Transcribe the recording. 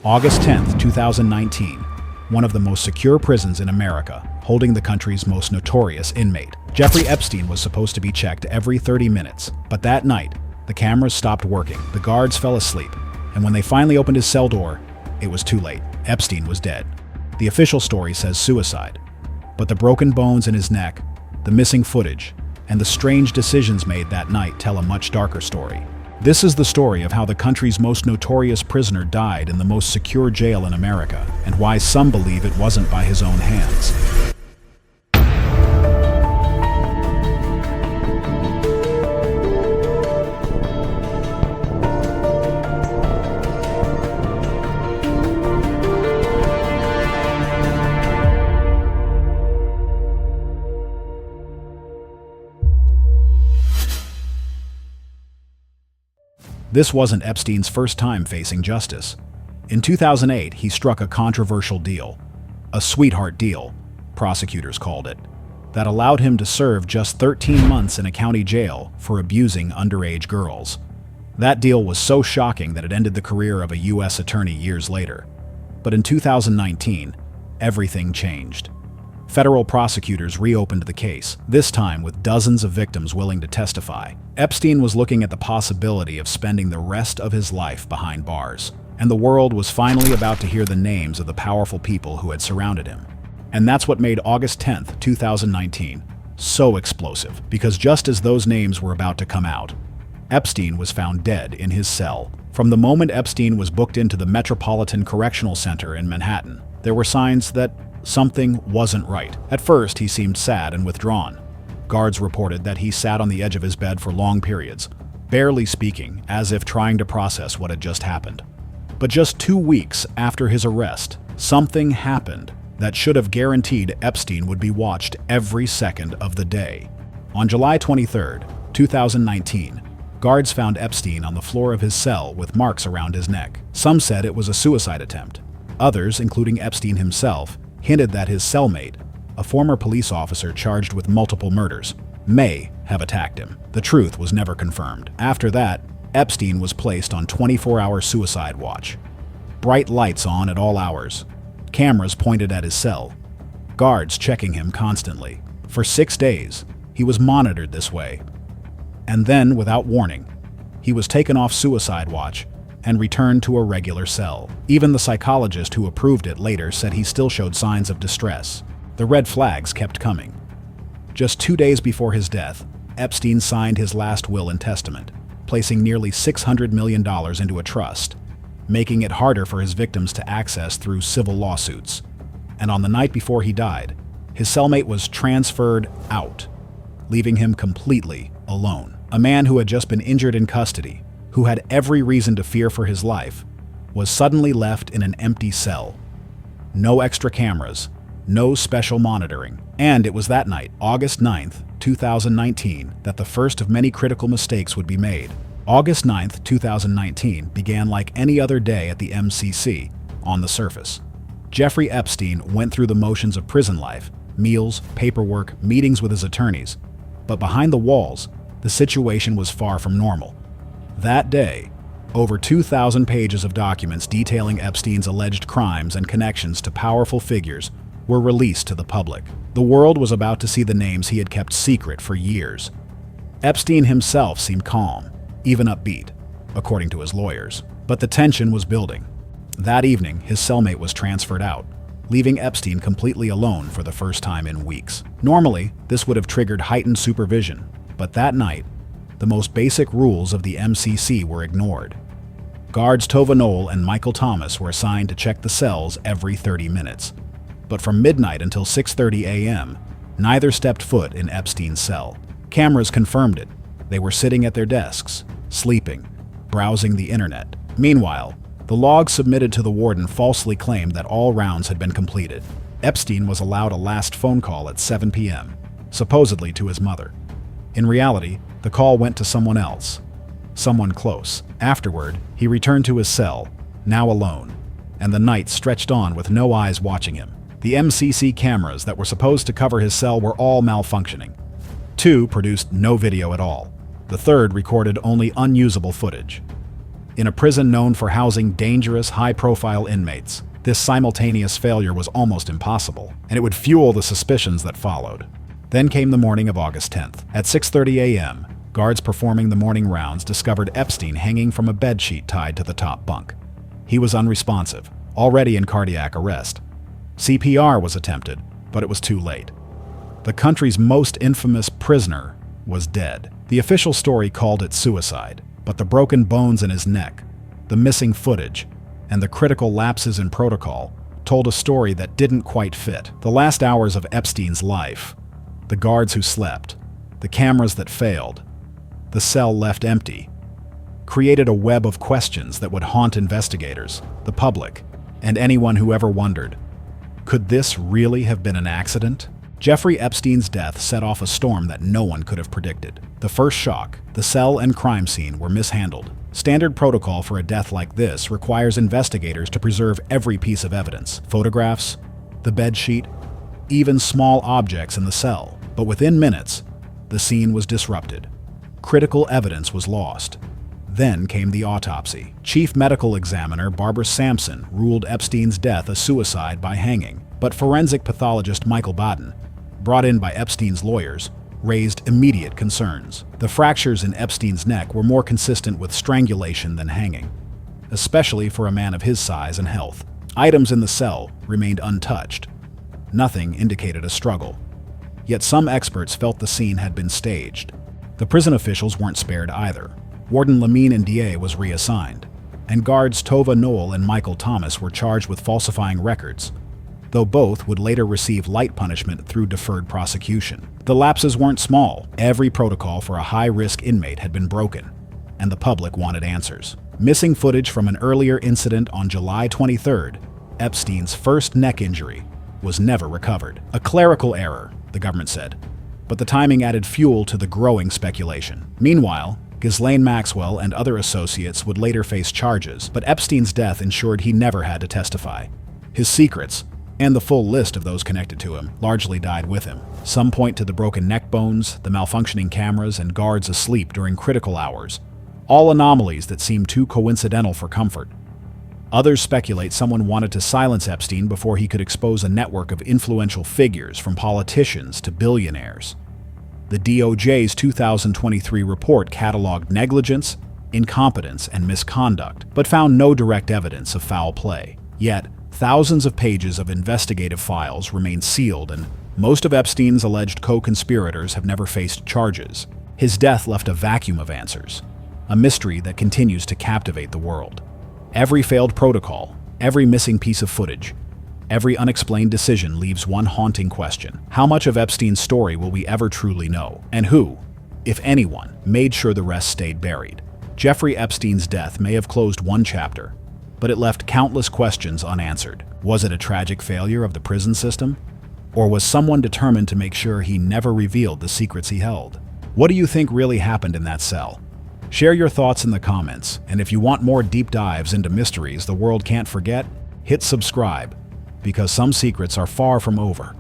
August 10, 2019, one of the most secure prisons in America, holding the country's most notorious inmate. Jeffrey Epstein was supposed to be checked every 30 minutes, but that night, the cameras stopped working, the guards fell asleep, and when they finally opened his cell door, it was too late. Epstein was dead. The official story says suicide, but the broken bones in his neck, the missing footage, and the strange decisions made that night tell a much darker story. This is the story of how the country's most notorious prisoner died in the most secure jail in America, and why some believe it wasn't by his own hands. This wasn't Epstein's first time facing justice. In 2008, he struck a controversial deal, a sweetheart deal, prosecutors called it, that allowed him to serve just 13 months in a county jail for abusing underage girls. That deal was so shocking that it ended the career of a U.S. attorney years later. But in 2019, everything changed. Federal prosecutors reopened the case, this time with dozens of victims willing to testify. Epstein was looking at the possibility of spending the rest of his life behind bars, and the world was finally about to hear the names of the powerful people who had surrounded him. And that's what made August 10th, 2019 so explosive, because just as those names were about to come out, Epstein was found dead in his cell. From the moment Epstein was booked into the Metropolitan Correctional Center in Manhattan, there were signs that something wasn't right. At first, he seemed sad and withdrawn. Guards reported that he sat on the edge of his bed for long periods, barely speaking, as if trying to process what had just happened. But just 2 weeks after his arrest, something happened that should have guaranteed Epstein would be watched every second of the day. On July 23, 2019, guards found Epstein on the floor of his cell with marks around his neck. Some said it was a suicide attempt. Others, including Epstein himself, hinted that his cellmate, a former police officer charged with multiple murders, may have attacked him. The truth was never confirmed. After that, Epstein was placed on 24-hour suicide watch. Bright lights on at all hours, cameras pointed at his cell, guards checking him constantly. For 6 days, he was monitored this way. And then, without warning, he was taken off suicide watch and returned to a regular cell. Even the psychologist who approved it later said he still showed signs of distress. The red flags kept coming. Just 2 days before his death, Epstein signed his last will and testament, placing nearly $600 million into a trust, making it harder for his victims to access through civil lawsuits. And on the night before he died, his cellmate was transferred out, leaving him completely alone. A man who had just been injured in custody, who had every reason to fear for his life, was suddenly left in an empty cell. No extra cameras, no special monitoring. And it was that night, August 9th, 2019, that the first of many critical mistakes would be made. August 9th, 2019 began like any other day at the MCC on the surface. Jeffrey Epstein went through the motions of prison life, meals, paperwork, meetings with his attorneys. But behind the walls, the situation was far from normal. That day, over 2,000 pages of documents detailing Epstein's alleged crimes and connections to powerful figures were released to the public. The world was about to see the names he had kept secret for years. Epstein himself seemed calm, even upbeat, according to his lawyers. But the tension was building. That evening, his cellmate was transferred out, leaving Epstein completely alone for the first time in weeks. Normally, this would have triggered heightened supervision, but that night, the most basic rules of the MCC were ignored. Guards Tova Noel and Michael Thomas were assigned to check the cells every 30 minutes. But from midnight until 6:30 a.m., neither stepped foot in Epstein's cell. Cameras confirmed it. They were sitting at their desks, sleeping, browsing the internet. Meanwhile, the logs submitted to the warden falsely claimed that all rounds had been completed. Epstein was allowed a last phone call at 7 p.m., supposedly to his mother. In reality, the call went to someone else, someone close. Afterward, he returned to his cell, now alone, and the night stretched on with no eyes watching him. The MCC cameras that were supposed to cover his cell were all malfunctioning. 2 produced no video at all. The third recorded only unusable footage. In a prison known for housing dangerous, high-profile inmates, this simultaneous failure was almost impossible, and it would fuel the suspicions that followed. Then came the morning of August 10th. At 6:30 a.m., guards performing the morning rounds discovered Epstein hanging from a bedsheet tied to the top bunk. He was unresponsive, already in cardiac arrest. CPR was attempted, but it was too late. The country's most infamous prisoner was dead. The official story called it suicide, but the broken bones in his neck, the missing footage, and the critical lapses in protocol told a story that didn't quite fit. The last hours of Epstein's life, the guards who slept, the cameras that failed, the cell left empty, created a web of questions that would haunt investigators, the public, and anyone who ever wondered, could this really have been an accident? Jeffrey Epstein's death set off a storm that no one could have predicted. The first shock, the cell and crime scene were mishandled. Standard protocol for a death like this requires investigators to preserve every piece of evidence, photographs, the bedsheet, even small objects in the cell. But within minutes, the scene was disrupted. Critical evidence was lost. Then came the autopsy. Chief Medical Examiner Barbara Sampson ruled Epstein's death a suicide by hanging, but forensic pathologist Michael Baden, brought in by Epstein's lawyers, raised immediate concerns. The fractures in Epstein's neck were more consistent with strangulation than hanging, especially for a man of his size and health. Items in the cell remained untouched. Nothing indicated a struggle. Yet some experts felt the scene had been staged. The prison officials weren't spared either. Warden Lamine Ndiaye was reassigned, and guards Tova Noel and Michael Thomas were charged with falsifying records, though both would later receive light punishment through deferred prosecution. The lapses weren't small. Every protocol for a high-risk inmate had been broken, and the public wanted answers. Missing footage from an earlier incident on July 23rd, Epstein's first neck injury, was never recovered. A clerical error, the government said, but the timing added fuel to the growing speculation. Meanwhile, Ghislaine Maxwell and other associates would later face charges, but Epstein's death ensured he never had to testify. His secrets, and the full list of those connected to him, largely died with him. Some point to the broken neck bones, the malfunctioning cameras, and guards asleep during critical hours, all anomalies that seem too coincidental for comfort. Others speculate someone wanted to silence Epstein before he could expose a network of influential figures from politicians to billionaires. The DOJ's 2023 report cataloged negligence, incompetence, and misconduct, but found no direct evidence of foul play. Yet, thousands of pages of investigative files remain sealed, and most of Epstein's alleged co-conspirators have never faced charges. His death left a vacuum of answers, a mystery that continues to captivate the world. Every failed protocol, every missing piece of footage, every unexplained decision leaves one haunting question. How much of Epstein's story will we ever truly know? And who, if anyone, made sure the rest stayed buried? Jeffrey Epstein's death may have closed one chapter, but it left countless questions unanswered. Was it a tragic failure of the prison system? Or was someone determined to make sure he never revealed the secrets he held? What do you think really happened in that cell? Share your thoughts in the comments, and if you want more deep dives into mysteries the world can't forget, hit subscribe, because some secrets are far from over.